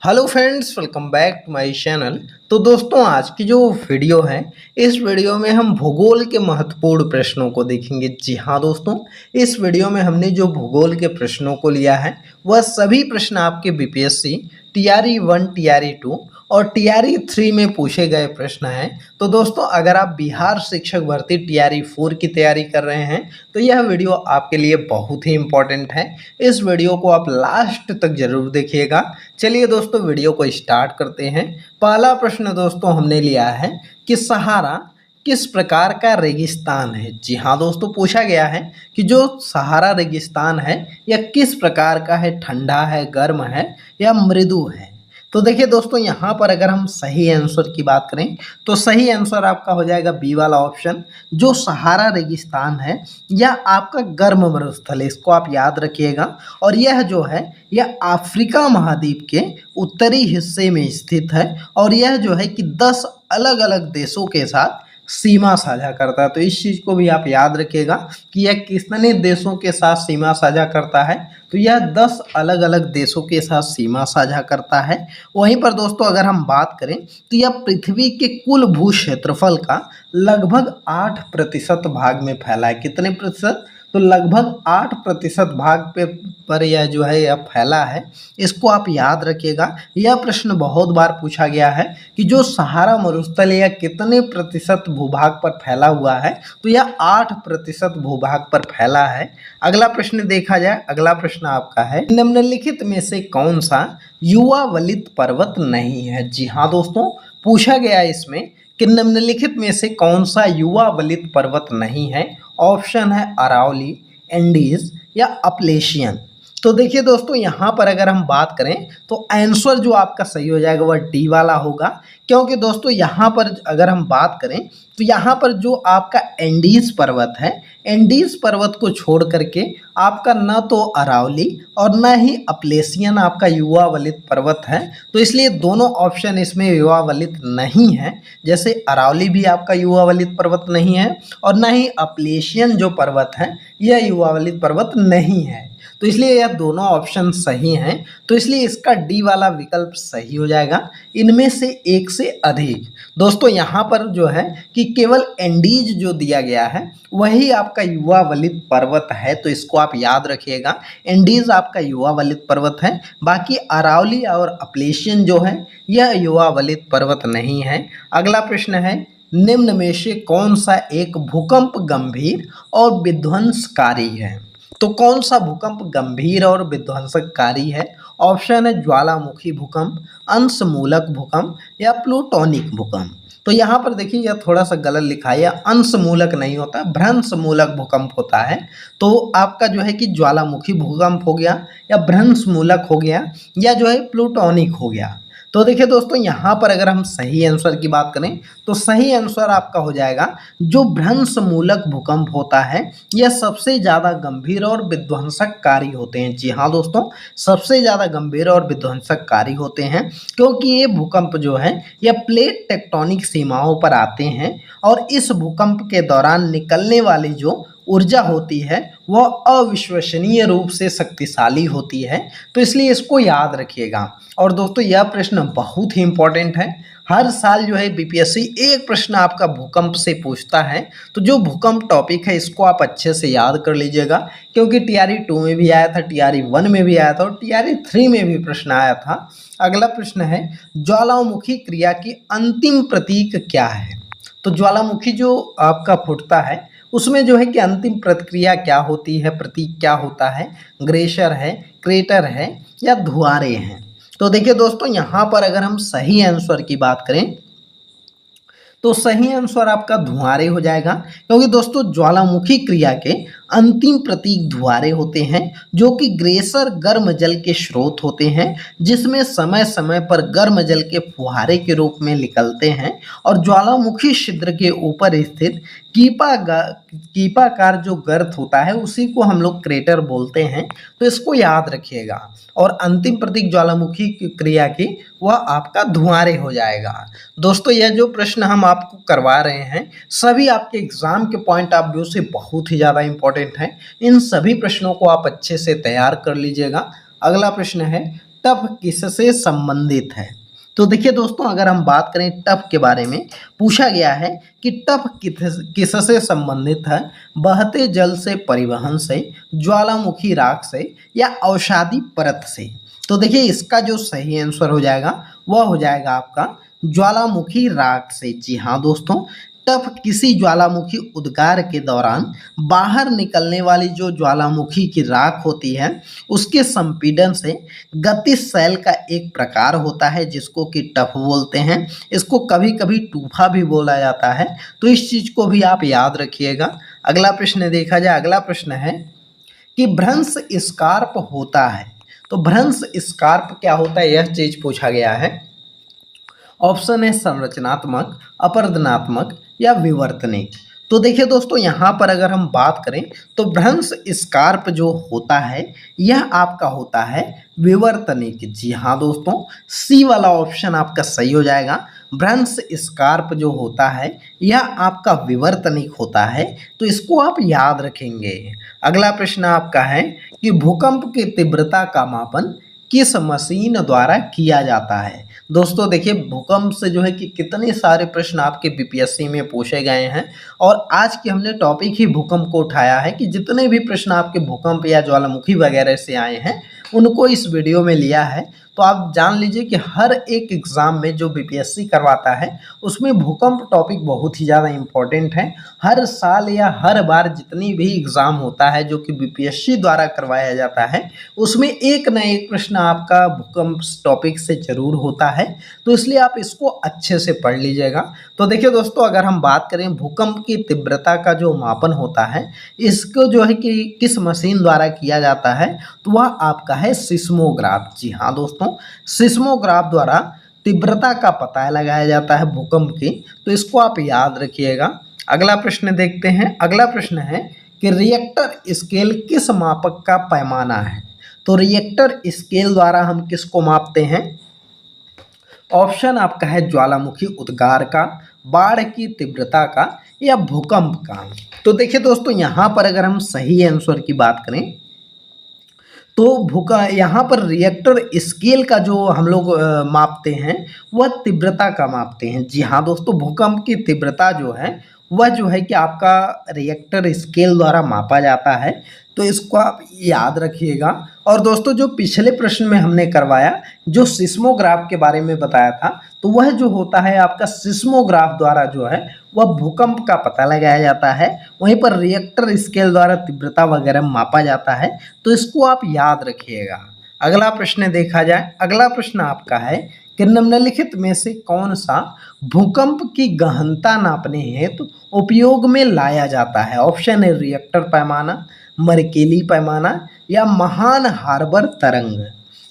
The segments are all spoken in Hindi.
Hello friends, welcome back to my channel. तो दोस्तों, आज की जो वीडियो है, इस वीडियो में हम भूगोल के महत्वपूर्ण प्रश्नों को देखेंगे। जी हाँ दोस्तों, इस वीडियो में हमने जो भूगोल के प्रश्नों को लिया है वह सभी प्रश्न आपके बीपीएससी टीआरई 1, टीआरई 2 और टीआरई 3 में पूछे गए प्रश्न हैं। तो दोस्तों, अगर आप बिहार शिक्षक भर्ती टीआरई 4 की तैयारी कर रहे हैं तो यह वीडियो आपके लिए बहुत ही इम्पोर्टेंट है। इस वीडियो को आप लास्ट तक जरूर देखिएगा। चलिए दोस्तों, वीडियो को स्टार्ट करते हैं। पहला प्रश्न दोस्तों हमने लिया है कि सहारा किस प्रकार का रेगिस्तान है। जी हाँ दोस्तों, पूछा गया है कि जो सहारा रेगिस्तान है यह किस प्रकार का है, ठंडा है, गर्म है या मृदु है। तो देखिए दोस्तों, यहाँ पर अगर हम सही आंसर की बात करें तो सही आंसर आपका हो जाएगा बी वाला ऑप्शन। जो सहारा रेगिस्तान है यह आपका गर्म मरुस्थल है, इसको आप याद रखिएगा। और यह जो है यह अफ्रीका महाद्वीप के उत्तरी हिस्से में स्थित है और यह जो है कि 10 अलग अलग देशों के साथ सीमा साझा करता है। तो इस चीज़ को भी आप याद रखिएगा कि यह कितने देशों के साथ सीमा साझा करता है। तो यह 10 अलग अलग देशों के साथ सीमा साझा करता है। वहीं पर दोस्तों अगर हम बात करें तो यह पृथ्वी के कुल भू क्षेत्रफल का लगभग 8% भाग में फैला है। कितने प्रतिशत? तो लगभग 8% भाग पर यह जो है यह फैला है। इसको आप याद रखिएगा। यह प्रश्न बहुत बार पूछा गया है कि जो सहारा मरुस्थल यह कितने प्रतिशत भूभाग पर फैला हुआ है। तो यह 8% भूभाग पर फैला है। अगला प्रश्न देखा जाए। अगला प्रश्न आपका है, निम्नलिखित में से कौन सा युवा वलित पर्वत नहीं है। जी हाँ दोस्तों, पूछा गया इसमें कि निम्नलिखित में से कौन सा युवा वलित पर्वत नहीं है। ऑप्शन है अरावली, एंडीज या अपलेशियन। तो देखिए दोस्तों, यहाँ पर अगर हम बात करें तो आंसर जो आपका सही हो जाएगा वह डी वाला होगा। क्योंकि दोस्तों यहाँ पर अगर हम बात करें तो यहाँ पर जो आपका एंडीज पर्वत है, एंडीज पर्वत को छोड़ करके आपका न तो अरावली और न ही अपलेशियन आपका युवा वलित पर्वत है। तो इसलिए दोनों ऑप्शन इसमें युवा वलित नहीं है। जैसे अरावली भी आपका युवा वलित पर्वत नहीं है और न ही अपलेशियन जो पर्वत है यह युवा वलित पर्वत नहीं है। तो इसलिए यह दोनों ऑप्शन सही हैं। तो इसलिए इसका डी वाला विकल्प सही हो जाएगा। इनमें से एक से अधिक दोस्तों यहाँ पर जो है कि केवल एंडीज जो दिया गया है वही आपका युवा वलित पर्वत है। तो इसको आप याद रखिएगा, एंडीज आपका युवा वलित पर्वत है। बाकी अरावली और अपलेशियन जो है यह युवा वलित पर्वत नहीं है। अगला प्रश्न है, निम्न में से कौन सा एक भूकंप गंभीर और विध्वंसकारी है। तो कौन सा भूकंप गंभीर और विध्वंसकारी है। ऑप्शन है ज्वालामुखी भूकंप, अंशमूलक भूकंप या प्लूटोनिक भूकंप। तो यहाँ पर देखिए यह थोड़ा सा गलत लिखा है, अंशमूलक नहीं होता, भ्रंशमूलक भूकंप होता है। तो आपका जो है कि ज्वालामुखी भूकंप हो गया या भ्रंशमूलक हो गया या जो है प्लूटोनिक हो गया। तो देखिए दोस्तों, यहाँ पर अगर हम सही आंसर की बात करें तो सही आंसर आपका हो जाएगा जो भ्रंशमूलक भूकंप होता है यह सबसे ज़्यादा गंभीर और विध्वंसककारी होते हैं। जी हाँ दोस्तों, सबसे ज़्यादा गंभीर और विध्वंसककारी होते हैं क्योंकि ये भूकंप जो है यह प्लेट टेक्टोनिक सीमाओं पर आते हैं और इस भूकंप के दौरान निकलने वाली जो ऊर्जा होती है वह अविश्वसनीय रूप से शक्तिशाली होती है। तो इसलिए इसको याद रखिएगा। और दोस्तों यह प्रश्न बहुत ही इंपॉर्टेंट है। हर साल जो है बीपीएससी एक प्रश्न आपका भूकंप से पूछता है। तो जो भूकंप टॉपिक है इसको आप अच्छे से याद कर लीजिएगा क्योंकि टीआरई 2 में भी आया था, टीआरई 1 में भी आया था और टीआरई 3 में भी प्रश्न आया था। अगला प्रश्न है, ज्वालामुखी क्रिया की अंतिम प्रतीक क्या है। तो ज्वालामुखी जो आपका फूटता है उसमें जो है कि अंतिम प्रतिक्रिया क्या होती है, प्रतीक क्या होता है। ग्लेशियर है, क्रेटर है या धुआरे हैं। तो देखिए दोस्तों, यहाँ पर अगर हम सही आंसर की बात करें तो सही आंसर आपका धुआरे हो जाएगा। क्योंकि दोस्तों ज्वालामुखी क्रिया के अंतिम प्रतीक धुआरे होते हैं जो कि ग्लेशियर गर्म जल के स्रोत होते हैं जिसमें समय समय पर गर्म जल के फुहारे के रूप में निकलते हैं। और ज्वालामुखी छिद्र के ऊपर स्थित कीपाकार जो गर्त होता है उसी को हम लोग क्रेटर बोलते हैं। तो इसको याद रखिएगा। और अंतिम प्रतीक ज्वालामुखी की क्रिया की वह आपका धुआरे हो जाएगा। दोस्तों यह जो प्रश्न हम आपको करवा रहे हैं सभी आपके एग्जाम के पॉइंट ऑफ व्यू से बहुत ही ज़्यादा इंपॉर्टेंट है। इन सभी प्रश्नों को आप अच्छे से तैयार कर लीजिएगा। अगला प्रश्न है, टफ किससे संबंधित है? तो देखिए दोस्तों, अगर हम बात करें टफ के बारे में, पूछा गया है कि टफ किससे संबंधित है? बहते जल से, परिवहन से, ज्वालामुखी राख से या अवसादी परत से? तो देखिए इसका जो सही आंसर हो जाएगा वह हो जाएगा आपका ज्वालामुखी राख से। जी हाँ दोस्तों, टफ किसी ज्वालामुखी उद्गार के दौरान बाहर निकलने वाली जो ज्वालामुखी की राख होती है उसके संपीड़न से गतिशील का एक प्रकार होता है जिसको कि टफ बोलते हैं। इसको कभी कभी टूफा भी बोला जाता है, तो इस चीज़ को भी आप याद रखिएगा। अगला प्रश्न देखा जाए, अगला प्रश्न है कि भ्रंश स्कार्प होता है। तो भ्रंश स्कार्प क्या होता है, यह चीज़ पूछा गया है। ऑप्शन है संरचनात्मक, अपरदनात्मक या विवर्तनिक। तो देखिए दोस्तों, यहाँ पर अगर हम बात करें तो भ्रंश स्कार्प जो होता है यह आपका होता है विवर्तनिक। जी हाँ दोस्तों, सी वाला ऑप्शन आपका सही हो जाएगा। भ्रंश स्कार्प जो होता है यह आपका विवर्तनिक होता है, तो इसको आप याद रखेंगे। अगला प्रश्न आपका है कि भूकंप की तीव्रता का मापन किस मशीन द्वारा किया जाता है? दोस्तों देखिए, भूकंप से जो है कि कितने सारे प्रश्न आपके बीपीएससी में पूछे गए हैं और आज की हमने टॉपिक ही भूकंप को उठाया है कि जितने भी प्रश्न आपके भूकंप या ज्वालामुखी वगैरह से आए हैं उनको इस वीडियो में लिया है। तो आप जान लीजिए कि हर एक एग्ज़ाम में जो बीपीएससी करवाता है उसमें भूकंप टॉपिक बहुत ही ज़्यादा इम्पोर्टेंट है। हर साल या हर बार जितनी भी एग्ज़ाम होता है जो कि बीपीएससी द्वारा करवाया जाता है उसमें एक न एक प्रश्न आपका भूकंप टॉपिक से ज़रूर होता है, तो इसलिए आप इसको अच्छे से पढ़ लीजिएगा। तो देखिए दोस्तों, अगर हम बात करें भूकंप की तीव्रता का जो मापन होता है इसको जो है कि किस मशीन द्वारा किया जाता है, तो वह आपका है सिस्मोग्राफ। जी हाँ दोस्तों, सिस्मोग्राफ द्वारा तीव्रता का पता लगाया जाता है भूकंप की, तो इसको आप याद रखिएगा। अगला प्रश्न देखते हैं। अगला प्रश्न है कि रिएक्टर स्केल किस मापक का पैमाना है? तो रिएक्टर स्केल द्वारा हम किसको मापते हैं? ऑप्शन आपका है ज्वालामुखी उद्गार का, बाढ़ की तीव्रता का या भूकंप का। तो देखिए दोस्तों, यहाँ पर अगर हम सही आंसर की बात करें तो यहाँ पर रिएक्टर स्केल का जो हम लोग मापते हैं वह तीव्रता का मापते हैं। जी हाँ दोस्तों, भूकंप की तीव्रता जो है वह जो है कि आपका रिएक्टर स्केल द्वारा मापा जाता है, तो इसको आप याद रखिएगा। और दोस्तों, जो पिछले प्रश्न में हमने करवाया जो सिस्मोग्राफ के बारे में बताया था, तो वह जो होता है आपका सिस्मोग्राफ द्वारा जो है वह भूकंप का पता लगाया जाता है, वहीं पर रिएक्टर स्केल द्वारा तीव्रता वगैरह मापा जाता है, तो इसको आप याद रखिएगा। अगला प्रश्न देखा जाए। अगला प्रश्न आपका है कि निम्नलिखित में से कौन सा भूकंप की गहनता नापने हेतु उपयोग में लाया जाता है? ऑप्शन है रिएक्टर पैमाना, मर्केली पैमाना या महान हार्बर तरंग।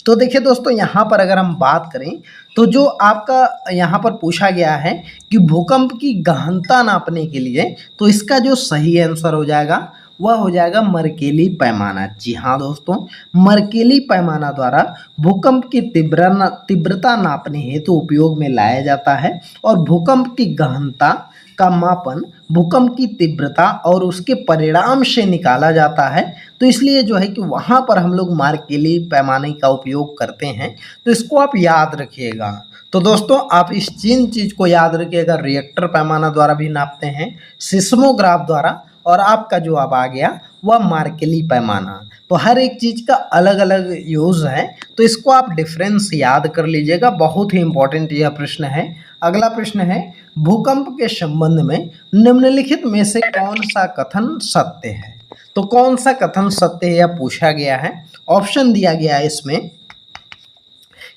तो देखिए दोस्तों, यहाँ पर अगर हम बात करें तो जो आपका यहाँ पर पूछा गया है कि भूकंप की गहनता नापने के लिए, तो इसका जो सही आंसर हो जाएगा वह हो जाएगा मर्केली पैमाना। जी हाँ दोस्तों, मर्केली पैमाना द्वारा भूकंप की तीव्रता नापने हेतु उपयोग में लाया जाता है और भूकंप की गहनता का मापन भूकंप की तीव्रता और उसके परिणाम से निकाला जाता है, तो इसलिए जो है कि वहाँ पर हम लोग मर्केली पैमाने का उपयोग करते हैं, तो इसको आप याद रखिएगा। तो दोस्तों, आप इस चीज़ को याद रखिएगा, रिएक्टर पैमाना द्वारा भी नापते हैं, सिस्मोग्राफ द्वारा, और आपका जो अब आ गया वह मर्केली पैमाना। तो हर एक चीज़ का अलग अलग यूज़ है, तो इसको आप डिफरेंस याद कर लीजिएगा, बहुत ही इंपॉर्टेंट यह प्रश्न है। अगला प्रश्न है भूकंप के संबंध में निम्नलिखित में से कौन सा कथन सत्य है? तो कौन सा कथन सत्य है यह पूछा गया है। ऑप्शन दिया गया है इसमें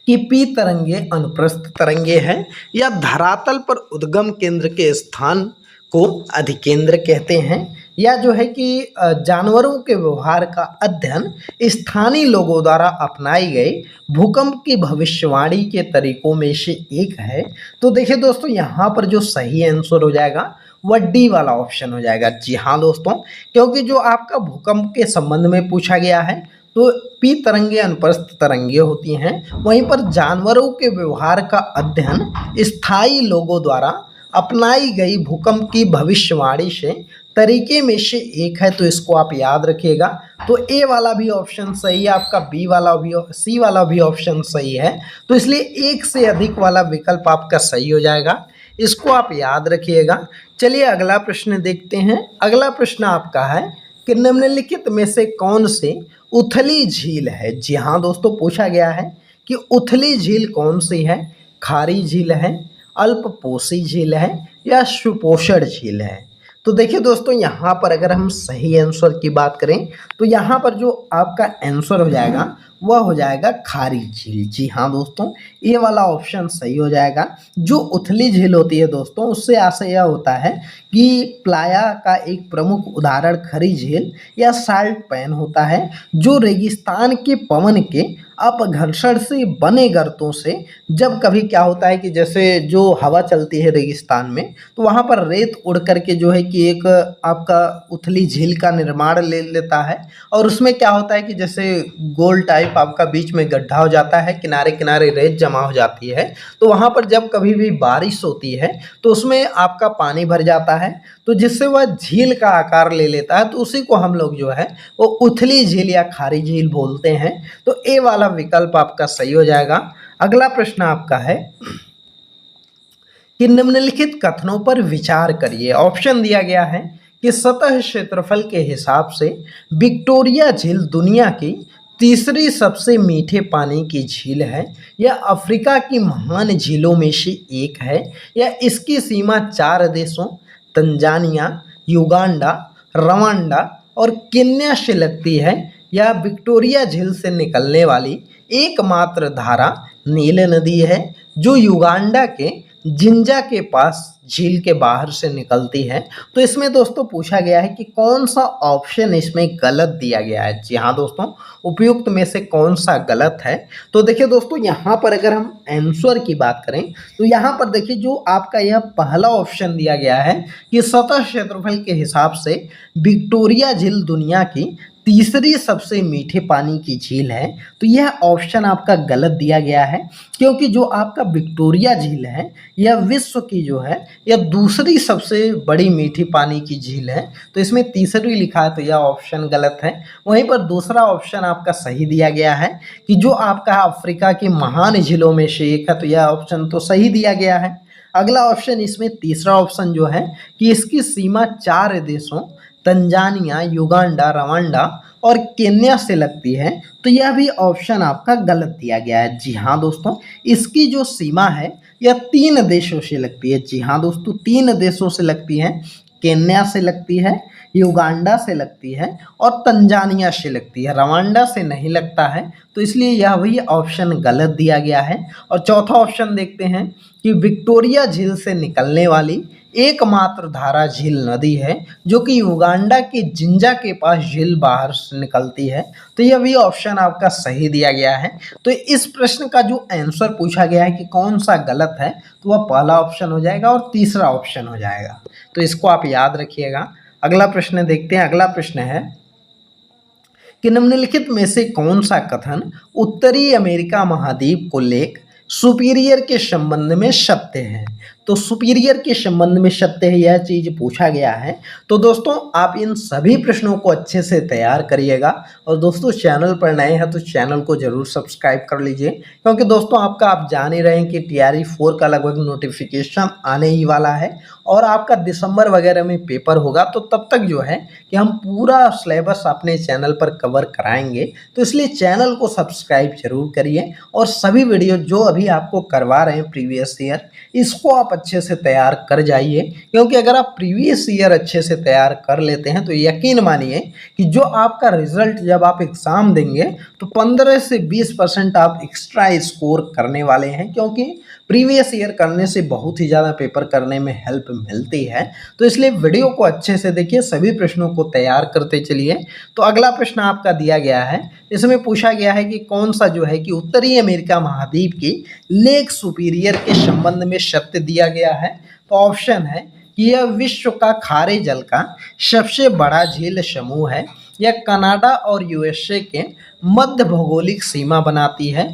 कि पी तरंगे अनुप्रस्थ तरंगे हैं या धरातल पर उद्गम केंद्र के स्थान को अधिकेंद्र कहते हैं, या जो है कि जानवरों के व्यवहार का अध्ययन स्थानीय लोगों द्वारा अपनाई गई भूकंप की भविष्यवाणी के तरीकों में से एक है। तो देखिए दोस्तों, यहाँ पर जो सही आंसर हो जाएगा वह डी वाला ऑप्शन हो जाएगा। जी हाँ दोस्तों, क्योंकि जो आपका भूकंप के संबंध में पूछा गया है तो पी तरंगे अनुप्रस्थ तरंगे होती हैं, वहीं पर जानवरों के व्यवहार का अध्ययन स्थायी लोगों द्वारा अपनाई गई भूकंप की भविष्यवाणी से, तरीके में से एक है, तो इसको आप याद रखिएगा। तो ए वाला भी ऑप्शन सही है आपका, बी वाला भी, सी वाला भी ऑप्शन सही है, तो इसलिए एक से अधिक वाला विकल्प आपका सही हो जाएगा। इसको आप याद रखिएगा। चलिए अगला प्रश्न देखते हैं। अगला प्रश्न आपका है कि निम्नलिखित में से कौन से उथली झील है। जी हाँ दोस्तों, पूछा गया है कि उथली झील कौन सी है। खारी झील है, अल्पपोषी झील है, या सुपोषण झील है। तो देखिए दोस्तों, यहाँ पर अगर हम सही आंसर की बात करें तो यहाँ पर जो आपका आंसर हो जाएगा वह हो जाएगा खारी झील। जी हाँ दोस्तों, ये वाला ऑप्शन सही हो जाएगा। जो उथली झील होती है दोस्तों, उससे आशय यह होता है कि प्लाया का एक प्रमुख उदाहरण खरी झील या साल्ट पैन होता है, जो रेगिस्तान के पवन के अपघर्षण से बने गर्तों से, जब कभी क्या होता है कि जैसे जो हवा चलती है रेगिस्तान में, तो वहाँ पर रेत उड़ करके जो है कि एक आपका उथली झील का निर्माण ले लेता है, और उसमें क्या होता है कि जैसे गोल टाइप आपका बीच में गड्ढा हो जाता है, किनारे किनारे रेत जमा हो जाती है, तो वहाँ पर जब कभी भी बारिश होती है तो उसमें आपका पानी भर जाता है, तो जिससे वह झील का आकार ले लेता है, तो उसी को हम लोग जो है वो उथली झील या खारी झील बोलते हैं। तो ए वाला विकल्प आपका सही हो जाएगा। अगला प्रश्न आपका है कि निम्नलिखित कथनों पर विचार करिए। ऑप्शन दिया गया है कि सतह क्षेत्रफल के हिसाब से विक्टोरिया झील दुनिया की तीसरी सबसे मीठे पानी की झील है, या अफ्रीका की महान झीलों में से एक है, या इसकी सीमा 4 देशों तंजानिया, युगांडा, रवांडा और केन्या से लगती है, या विक्टोरिया झील से निकलने वाली एकमात्र धारा नील नदी है, जो युगांडा के जिंजा के पास झील के बाहर से निकलती है। तो इसमें दोस्तों पूछा गया है कि कौन सा ऑप्शन इसमें गलत दिया गया है। जी हाँ दोस्तों, उपयुक्त में से कौन सा गलत है। तो देखिए दोस्तों, यहाँ पर अगर हम आंसर की बात करें तो यहाँ पर देखिए जो आपका यह पहला ऑप्शन दिया गया है कि सतह क्षेत्रफल के हिसाब से विक्टोरिया झील दुनिया की तीसरी सबसे मीठे पानी की झील है, तो यह ऑप्शन आपका गलत दिया गया है, क्योंकि जो आपका विक्टोरिया झील है यह विश्व की जो है यह दूसरी सबसे बड़ी मीठी पानी की झील है, तो इसमें तीसरी लिखा है, तो यह ऑप्शन गलत है। वहीं पर दूसरा ऑप्शन आपका सही दिया गया है कि जो आपका अफ्रीका की महान झीलों में से एक है, तो यह ऑप्शन तो सही दिया गया है। अगला ऑप्शन इसमें तीसरा ऑप्शन जो है कि इसकी सीमा 4 देशों तंजानिया, युगांडा, रवांडा और केन्या से लगती है, तो यह भी ऑप्शन आपका गलत दिया गया है। जी हाँ दोस्तों, इसकी जो सीमा है यह 3 देशों से लगती है। जी हाँ दोस्तों, 3 देशों से लगती है। केन्या से लगती है, युगांडा से लगती है और तंजानिया से लगती है, रवांडा से नहीं लगता है, तो इसलिए यह भी ऑप्शन गलत दिया गया है। और चौथा ऑप्शन देखते हैं कि विक्टोरिया झील से निकलने वाली एकमात्र धारा झील नदी है, जो कि युगांडा के जिंजा के पास झील बाहर से निकलती है, तो यह भी ऑप्शन आपका सही दिया गया है। तो इस प्रश्न का जो आंसर पूछा गया है कि कौन सा गलत है, तो वह पहला ऑप्शन हो जाएगा और तीसरा ऑप्शन हो जाएगा, तो इसको आप याद रखिएगा। अगला प्रश्न देखते हैं। अगला प्रश्न है कि निम्नलिखित में से कौन सा कथन उत्तरी अमेरिका महाद्वीप को लेकर सुपीरियर के संबंध में सत्य है। तो सुपीरियर के संबंध में सत्य है, यह चीज पूछा गया है। तो दोस्तों आप इन सभी प्रश्नों को अच्छे से तैयार करिएगा, और दोस्तों चैनल पर नए हैं तो चैनल को जरूर सब्सक्राइब कर लीजिए, क्योंकि दोस्तों आपका आप जान ही रहे हैं कि TRE 4 का लगभग नोटिफिकेशन आने ही वाला है, और आपका दिसंबर वगैरह में पेपर होगा, तो तब तक जो है कि हम पूरा सिलेबस अपने चैनल पर कवर कराएंगे। तो इसलिए चैनल को सब्सक्राइब जरूर करिए, और सभी वीडियो जो अभी आपको करवा रहे हैं प्रीवियस ईयर, इसको आप अच्छे से तैयार कर जाइए, क्योंकि अगर आप प्रीवियस ईयर अच्छे से तैयार कर लेते हैं तो यकीन मानिए कि जो आपका रिजल्ट जब आप एग्ज़ाम देंगे तो 15 से 20% आप एक्स्ट्रा स्कोर करने वाले हैं, क्योंकि प्रीवियस ईयर करने से बहुत ही ज़्यादा पेपर करने में हेल्प मिलती है। तो इसलिए वीडियो को अच्छे से देखिए, सभी प्रश्नों को तैयार करते चलिए। तो अगला प्रश्न आपका दिया गया है, इसमें पूछा गया है कि कौन सा जो है कि उत्तरी अमेरिका महाद्वीप की लेक सुपीरियर के संबंध में सत्य दिया गया है। तो ऑप्शन है कि यह विश्व का खारे जल का सबसे बड़ा झील समूह है, यह कनाडा और USA के मध्य भौगोलिक सीमा बनाती है,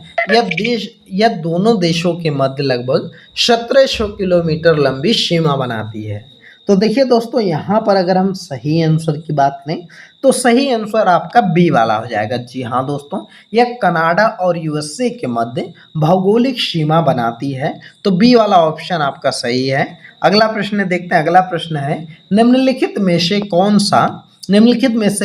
यह दोनों देशों के मध्य लगभग 1700 किलोमीटर लंबी सीमा बनाती है। तो देखिए दोस्तों, यहाँ पर अगर हम सही आंसर की बात करें तो सही आंसर आपका बी वाला हो जाएगा। जी हाँ दोस्तों, यह कनाडा और यूएसए के मध्य भौगोलिक सीमा बनाती है, तो बी वाला ऑप्शन आपका सही है। अगला प्रश्न देखते हैं। अगला प्रश्न है, निम्नलिखित में से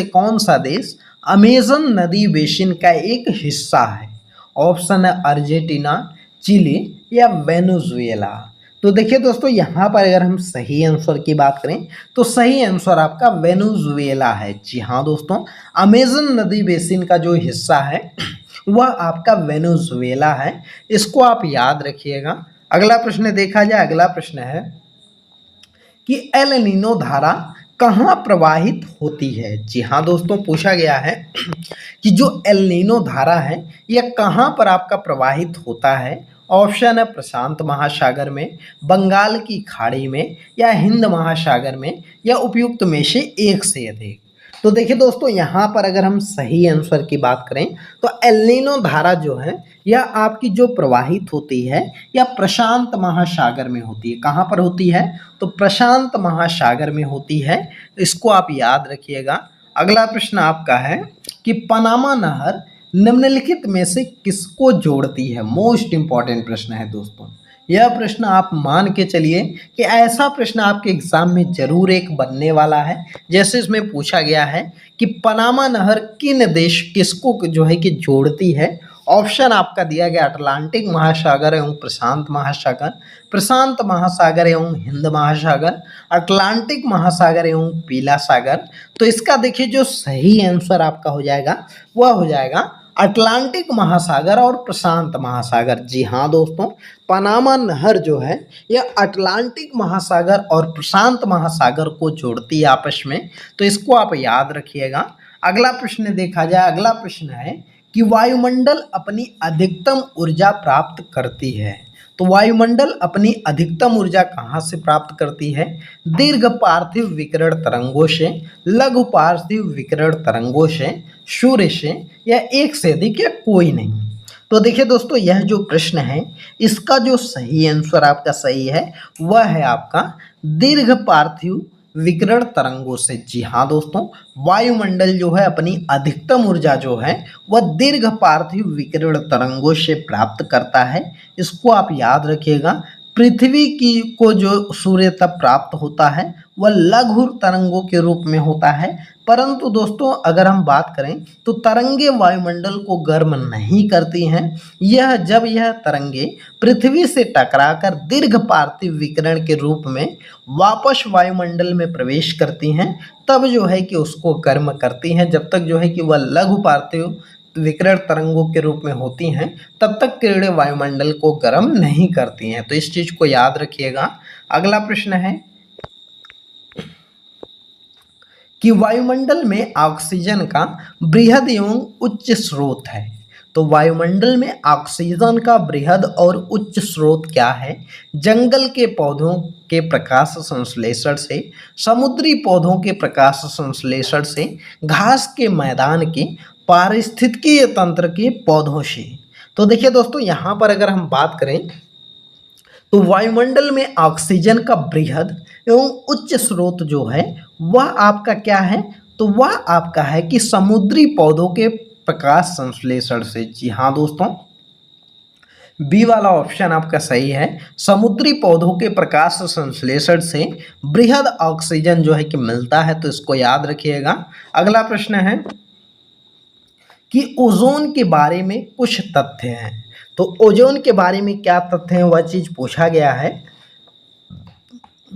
कौन सा देश अमेजन नदी बेसिन का एक हिस्सा है? ऑप्शन है अर्जेंटीना, चिली या वेनेजुएला। तो देखिए दोस्तों, यहाँ पर अगर हम सही आंसर की बात करें तो सही आंसर आपका वेनेजुएला है। जी हाँ दोस्तों, अमेजन नदी बेसिन का जो हिस्सा है वह आपका वेनेजुएला है, इसको आप याद रखिएगा। अगला प्रश्न देखा जाए। अगला प्रश्न है कि एल नीनो धारा कहाँ प्रवाहित होती है? जी हाँ दोस्तों, पूछा गया है कि जो एल नीनो धारा है यह कहाँ पर आपका प्रवाहित होता है? ऑप्शन है प्रशांत महासागर में, बंगाल की खाड़ी में या हिंद महासागर में या उपयुक्त में से एक से अधिक। तो देखिए दोस्तों, यहाँ पर अगर हम सही आंसर की बात करें तो एल नीनो धारा जो है यह आपकी जो प्रवाहित होती है यह प्रशांत महासागर में होती है। कहाँ पर होती है? तो प्रशांत महासागर में होती है, इसको आप याद रखिएगा। अगला प्रश्न आपका है कि पनामा नहर निम्नलिखित में से किसको जोड़ती है? मोस्ट इंपॉर्टेंट प्रश्न है दोस्तों। यह प्रश्न आप मान के चलिए कि ऐसा प्रश्न आपके एग्जाम में जरूर एक बनने वाला है। जैसे इसमें पूछा गया है कि पनामा नहर किन देश किसको जो है कि जोड़ती है? ऑप्शन आपका दिया गया अटलांटिक महासागर एवं प्रशांत महासागर, प्रशांत महासागर एवं हिंद महासागर, अटलांटिक महासागर एवं पीला सागर। तो इसका देखिए जो सही आंसर आपका हो जाएगा वह हो जाएगा अटलांटिक महासागर और प्रशांत महासागर। जी हाँ दोस्तों, पनामा नहर जो है यह अटलांटिक महासागर और प्रशांत महासागर को जोड़ती है आपस में, तो इसको आप याद रखिएगा। अगला प्रश्न देखा जाए। अगला प्रश्न है कि वायुमंडल अपनी अधिकतम ऊर्जा प्राप्त करती है। तो वायुमंडल अपनी अधिकतम ऊर्जा कहाँ से प्राप्त करती है? दीर्घ पार्थिव विकिरण तरंगों से, लघु पार्थिव विकिरण तरंगों से, सूर्य से या एक से अधिक या कोई नहीं। तो देखिए दोस्तों, यह जो प्रश्न है इसका जो सही आंसर आपका सही है वह है आपका दीर्घ पार्थिव विकिरण तरंगों से। जी हाँ दोस्तों, वायुमंडल जो है अपनी अधिकतम ऊर्जा जो है वह दीर्घ पार्थिव विकिरण तरंगों से प्राप्त करता है, इसको आप याद रखिएगा। पृथ्वी की को जो सूर्य तप प्राप्त होता है वह लघु तरंगों के रूप में होता है, परंतु दोस्तों अगर हम बात करें तो तरंगे वायुमंडल को गर्म नहीं करती हैं। यह तरंगे पृथ्वी से टकराकर दीर्घ पार्थिव विकिरण के रूप में वापस वायुमंडल में प्रवेश करती हैं, तब जो है कि उसको गर्म करती हैं। जब तक जो है कि वह लघु पार्थिव विकिरण तरंगों के रूप में होती हैं तब तक किरणें वायुमंडल को गर्म नहीं करती हैं, तो इस चीज को याद रखिएगा। अगला प्रश्न है कि वायुमंडल में ऑक्सीजन का बृहद एवं उच्च स्रोत है। तो वायुमंडल में ऑक्सीजन का बृहद और उच्च स्रोत क्या है? जंगल के पौधों के प्रकाश संश्लेषण से, समुद्री पौधों के प्रकाश संश्लेषण से, घास के मैदान के पारिस्थितिकीय तंत्र के पौधों से। तो देखिए दोस्तों, यहाँ पर अगर हम बात करें तो वायुमंडल में ऑक्सीजन का बृहद एवं उच्च स्रोत जो है वह आपका क्या है? तो वह आपका है कि समुद्री पौधों के प्रकाश संश्लेषण से। जी हाँ दोस्तों, बी वाला ऑप्शन आपका सही है। समुद्री पौधों के प्रकाश संश्लेषण से बृहद ऑक्सीजन जो है कि मिलता है, तो इसको याद रखिएगा। अगला प्रश्न है कि ओजोन के बारे में कुछ तथ्य हैं। तो ओजोन के बारे में क्या तथ्य हैं वह चीज पूछा गया है।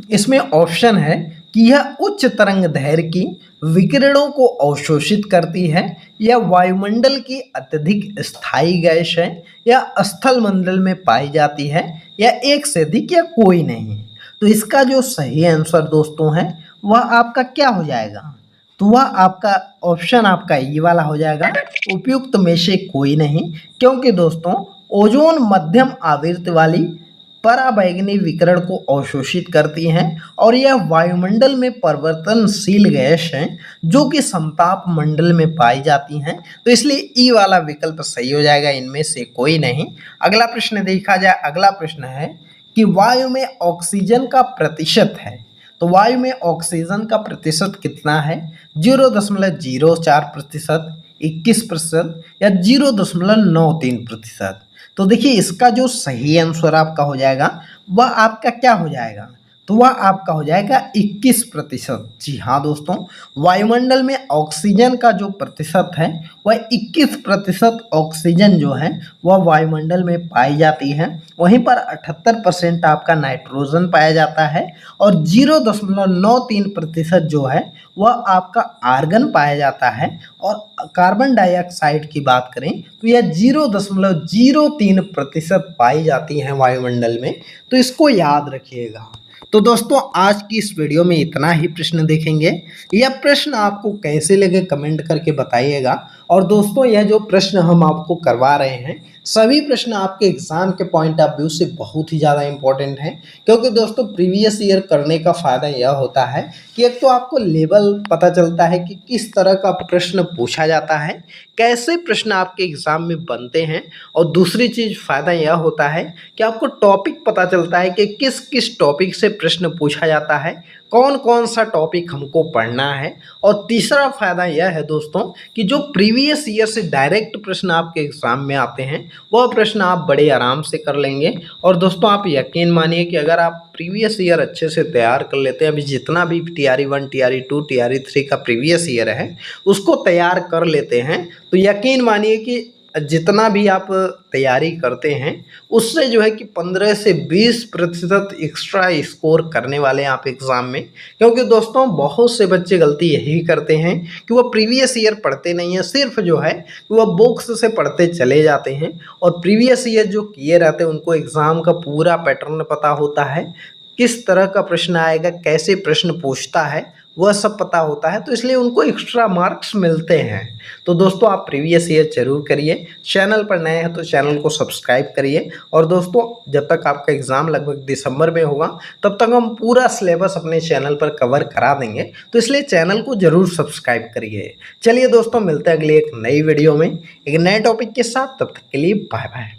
इसमें ऑप्शन है कि यह उच्च तरंग दैर्घ्य की विकिरणों को अवशोषित करती है, या वायुमंडल की अत्यधिक स्थायी गैस है, या स्थल मंडल में पाई जाती है, या एक से अधिक या कोई नहीं। तो इसका जो सही आंसर दोस्तों है वह आपका क्या हो जाएगा? तो वह आपका ऑप्शन आपका ये वाला हो जाएगा, उपयुक्त में से कोई नहीं। क्योंकि दोस्तों ओजोन मध्यम आवृत्ति वाली पराबैंगनी विकिरण को अवशोषित करती हैं और यह वायुमंडल में परिवर्तनशील गैस है जो कि समताप मंडल में पाई जाती हैं, तो इसलिए ई वाला विकल्प सही हो जाएगा, इनमें से कोई नहीं। अगला प्रश्न देखा जाए। अगला प्रश्न है कि वायु में ऑक्सीजन का प्रतिशत है, तो वायु में ऑक्सीजन का प्रतिशत कितना है? 0.04%, 21% या 0.93%। तो देखिए इसका जो सही आंसर आपका हो जाएगा वह आपका क्या हो जाएगा? तो वह आपका हो जाएगा 21%। जी हाँ दोस्तों, वायुमंडल में ऑक्सीजन का जो प्रतिशत है वह 21% ऑक्सीजन जो है वह वायुमंडल में पाई जाती है। वहीं पर 78% आपका नाइट्रोजन पाया जाता है और 0.93% जो है वह आपका आर्गन पाया जाता है। और कार्बन डाइऑक्साइड की बात करें तो यह 0.03% पाई जाती है वायुमंडल में। तो इसको याद रखिएगा। तो दोस्तों आज की इस वीडियो में इतना ही प्रश्न देखेंगे। यह प्रश्न आपको कैसे लगे कमेंट करके बताइएगा। और दोस्तों यह जो प्रश्न हम आपको करवा रहे हैं सभी प्रश्न आपके एग्जाम के पॉइंट ऑफ व्यू से बहुत ही ज़्यादा इंपॉर्टेंट हैं, क्योंकि दोस्तों प्रीवियस ईयर करने का फ़ायदा यह होता है कि एक तो आपको लेवल पता चलता है कि किस तरह का प्रश्न पूछा जाता है, कैसे प्रश्न आपके एग्ज़ाम में बनते हैं, और दूसरी चीज़ फ़ायदा यह होता है कि आपको टॉपिक पता चलता है कि किस किस टॉपिक से प्रश्न पूछा जाता है, कौन कौन सा टॉपिक हमको पढ़ना है। और तीसरा फ़ायदा यह है दोस्तों कि जो प्रीवियस ईयर से डायरेक्ट प्रश्न आपके एग्ज़ाम में आते हैं वह प्रश्न आप बड़े आराम से कर लेंगे। और दोस्तों आप यकीन मानिए कि अगर आप प्रीवियस ईयर अच्छे से तैयार कर लेते हैं, अभी जितना भी TRE 1 TRE 2 TRE 3 का प्रीवियस ईयर है उसको तैयार कर लेते हैं, तो यकीन मानिए कि जितना भी आप तैयारी करते हैं उससे जो है कि 15 से 20% एक्स्ट्रा स्कोर करने वाले हैं आप एग्ज़ाम में। क्योंकि दोस्तों बहुत से बच्चे गलती यही करते हैं कि वह प्रीवियस ईयर पढ़ते नहीं हैं, सिर्फ जो है वह बुक्स से पढ़ते चले जाते हैं। और प्रीवियस ईयर जो किए रहते हैं उनको एग्ज़ाम का पूरा पैटर्न पता होता है, किस तरह का प्रश्न आएगा, कैसे प्रश्न पूछता है, वह सब पता होता है, तो इसलिए उनको एक्स्ट्रा मार्क्स मिलते हैं। तो दोस्तों आप प्रीवियस ईयर जरूर करिए। चैनल पर नए हैं तो चैनल को सब्सक्राइब करिए। और दोस्तों जब तक आपका एग्ज़ाम लगभग दिसंबर में होगा तब तक हम पूरा सिलेबस अपने चैनल पर कवर करा देंगे, तो इसलिए चैनल को ज़रूर सब्सक्राइब करिए। चलिए दोस्तों मिलते हैं अगली एक नई वीडियो में एक नए टॉपिक के साथ, तब तक के लिए बाय बाय।